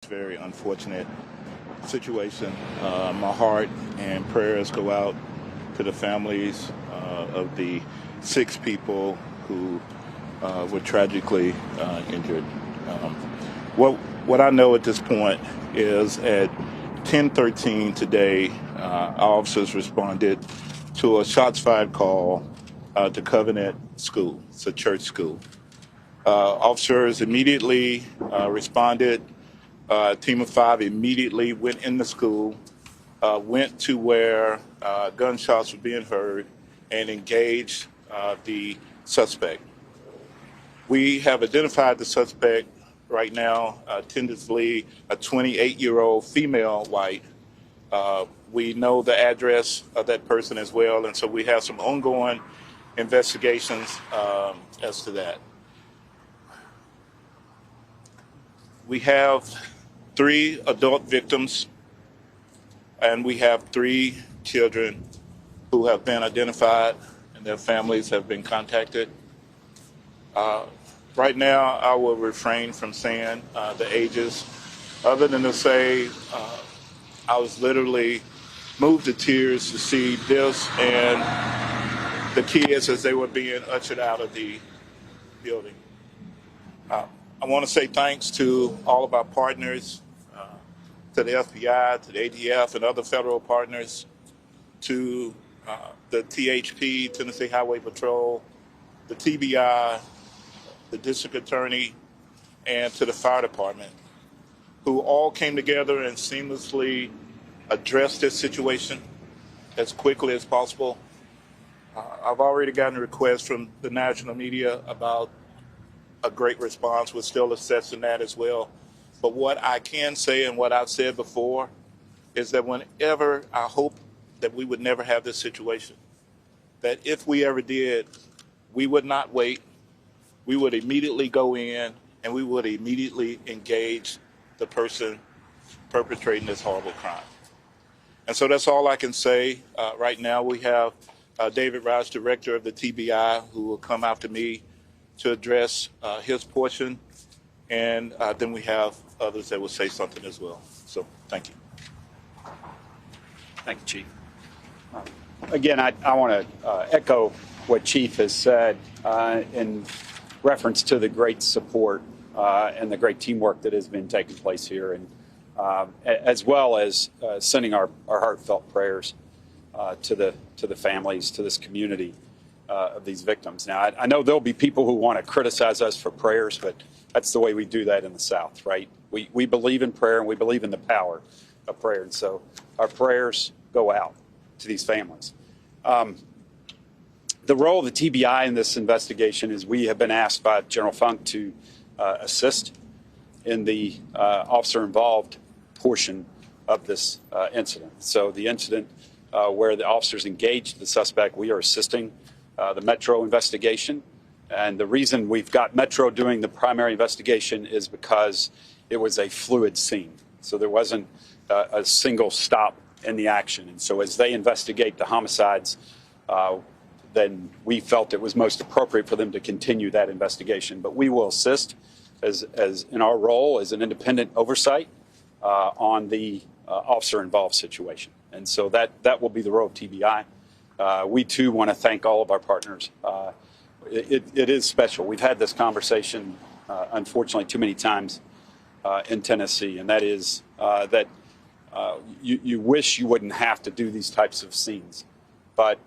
very unfortunate situation. My heart and prayers go out to the families of the 6 people who were tragically injured. Um, what I know at this point is at 10:13 today, our officers responded to a shots fired call to Covenant School. It's a church school. Officers immediately responded. A team of 5 immediately went in the school, went to where gunshots were being heard, and engaged the suspect. We have identified the suspect right now, tentatively a 28-year-old female white. We know the address of that person as well, and so we have some ongoing investigations as to that. We have 3 adult victims, and we have 3 children who have been identified, and their families have been contacted. Right now, I will refrain from saying the ages, other than to say I was literally moved to tears to see this and the kids as they were being ushered out of the building. I want to say thanks to all of our partners, to the FBI, to the ADF, and other federal partners, to the THP, Tennessee Highway Patrol, the TBI, the District Attorney, and to the Fire Department, who all came together and seamlessly addressed this situation as quickly as possible. I've already gotten requests from the national media about a great response. We're still assessing that as well. But what I can say, and what I've said before, is that whenever I hope that we would never have this situation, that if we ever did, we would not wait. We would immediately go in and we would immediately engage the person perpetrating this horrible crime. And so that's all I can say. Right now we have David Roush, director of the TBI, who will come after me to address his portion. And then we have others that will say something as well. So thank you. Thank you, Chief. Again, I want to echo what Chief has said in reference to the great support and the great teamwork that has been taking place here, and as well as sending our heartfelt prayers to the families, to this community of these victims. Now, I know there'll be people who want to criticize us for prayers, but that's the way we do that in the South, right? We believe in prayer, and we believe in the power of prayer, and so our prayers go out to these families. The role of the TBI in this investigation is we have been asked by General Funk to assist in the officer-involved portion of this incident. So the incident where the officers engaged the suspect, we are assisting the Metro investigation. And the reason we've got Metro doing the primary investigation is because it was a fluid scene. So there wasn't a single stop in the action. And so as they investigate the homicides, then we felt it was most appropriate for them to continue that investigation. But we will assist as in our role as an independent oversight on the officer-involved situation. And so that will be the role of TBI. We, too, want to thank all of our partners. It is special. We've had this conversation, unfortunately, too many times in Tennessee, and that is that you wish you wouldn't have to do these types of scenes. But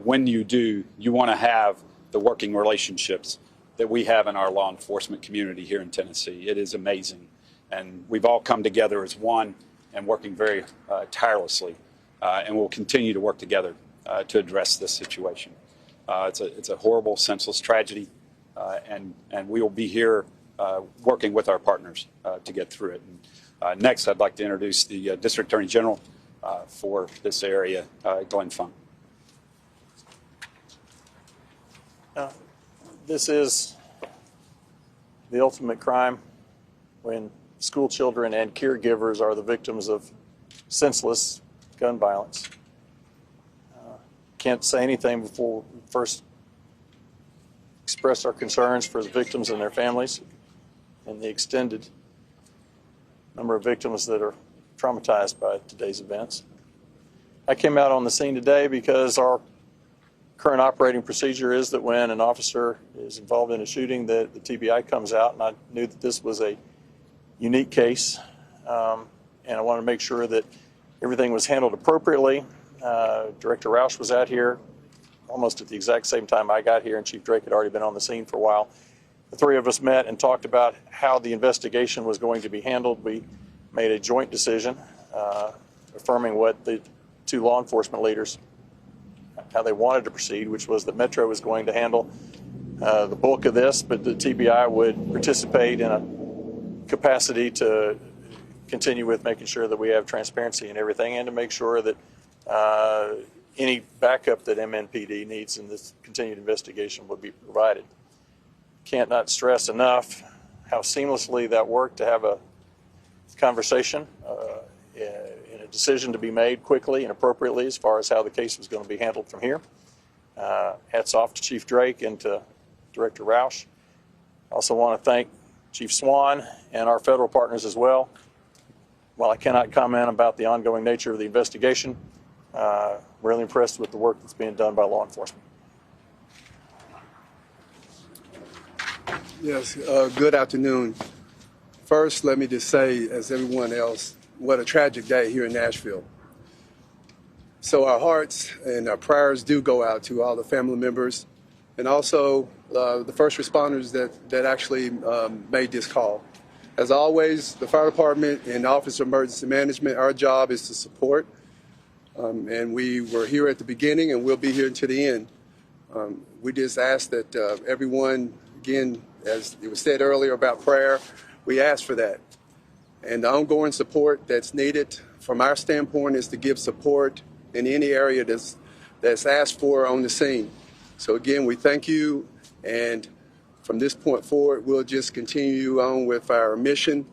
when you do, you want to have the working relationships that we have in our law enforcement community here in Tennessee. It is amazing. And we've all come together as one and working very tirelessly. And we'll continue to work together to address this situation. It's a horrible, senseless tragedy. And we will be here working with our partners to get through it. And, next, I'd like to introduce the District Attorney General for this area, Glenn Funk. This is the ultimate crime when school children and caregivers are the victims of senseless gun violence. Can't say anything before we first express our concerns for the victims and their families and the extended number of victims that are traumatized by today's events. I came out on the scene today because our current operating procedure is that when an officer is involved in a shooting, that the TBI comes out, and I knew that this was a unique case, and I wanted to make sure that everything was handled appropriately. Director Roush was out here almost at the exact same time I got here, and Chief Drake had already been on the scene for a while. The three of us met and talked about how the investigation was going to be handled. We made a joint decision affirming what the two law enforcement leaders, how they wanted to proceed, which was that Metro was going to handle the bulk of this, but the TBI would participate in a capacity to continue with making sure that we have transparency in everything, and to make sure that any backup that MNPD needs in this continued investigation would be provided. Can't not stress enough how seamlessly that worked to have a conversation and a decision to be made quickly and appropriately as far as how the case was going to be handled from here. Hats off to Chief Drake and to Director Roush. I also want to thank Chief Swan and our federal partners as well. While I cannot comment about the ongoing nature of the investigation, really impressed with the work that's being done by law enforcement. Yes, good afternoon. First, let me just say, as everyone else, what a tragic day here in Nashville. So our hearts and our prayers do go out to all the family members and also the first responders that actually made this call. As always, the fire department and Office of Emergency Management, our job is to support. And we were here at the beginning and we'll be here until the end. We just ask that everyone, again, as it was said earlier about prayer, we ask for that. And the ongoing support that's needed from our standpoint is to give support in any area that's asked for on the scene. So again, we thank you, and from this point forward, we'll just continue on with our mission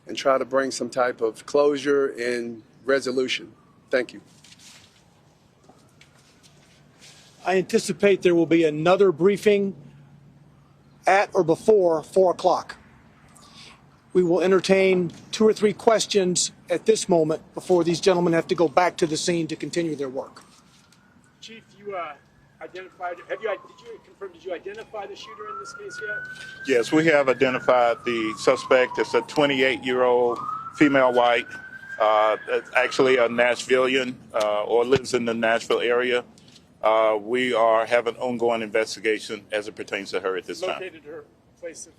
and try to bring some type of closure and resolution. Thank you. I anticipate there will be another briefing at or before 4 o'clock. We will entertain 2 or 3 questions at this moment before these gentlemen have to go back to the scene to continue their work. Chief, you identified, did you identify the shooter in this case yet? Yes, we have identified the suspect. It's a 28-year-old female white, actually a Nashvilleian or lives in the Nashville area. We are having an ongoing investigation as it pertains to her at this time. Located her place of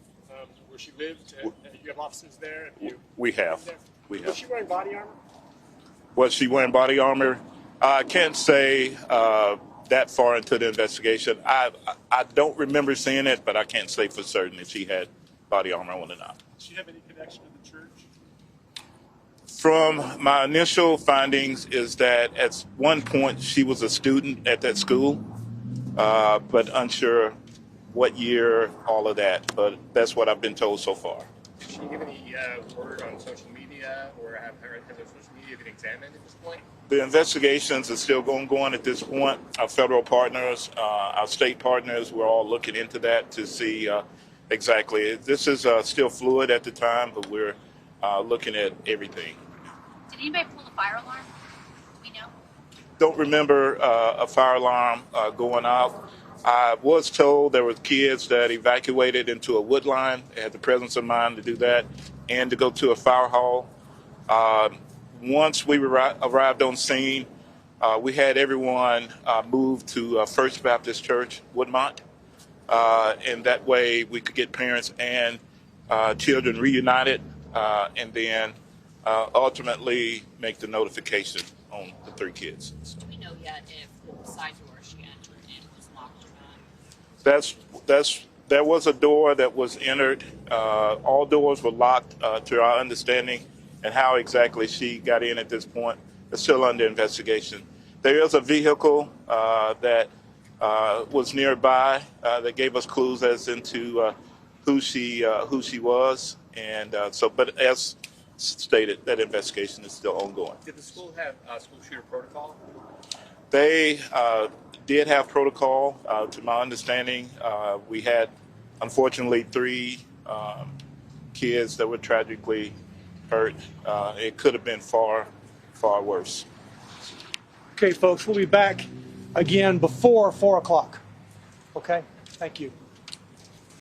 where she lived. You have officers there? We have. Was she wearing body armor? Was she wearing body armor? I can't say that far into the investigation. I don't remember seeing it, but I can't say for certain if she had body armor on or not. Does she have any connection to the church? From my initial findings is that at one point she was a student at that school, but unsure what year, all of that. But that's what I've been told so far. Did she give any word on social media, or has her social media been examined at this point? The investigations are still going at this point. Our federal partners, our state partners, we're all looking into that to see exactly. This is still fluid at the time, but we're looking at everything. Did anybody pull the fire alarm? Do we know? Don't remember a fire alarm going off. I was told there were kids that evacuated into a wood line, had the presence of mind to do that, and to go to a fire hall. Once we arrived on scene, we had everyone moved to First Baptist Church, Woodmont, and that way we could get parents and children reunited, and then ultimately make the notification on the 3 kids. Do we know yet if the side door she entered in was locked or not? There was a door that was entered. All doors were locked to our understanding, and how exactly she got in at this point is still under investigation. There is a vehicle that was nearby that gave us clues as into who she was, and but as stated, that investigation is still ongoing. Did the school have school shooter protocol? They did have protocol. To my understanding, we had, unfortunately, 3 kids that were tragically hurt. It could have been far, far worse. Okay, folks, we'll be back again before 4 o'clock. Okay, thank you.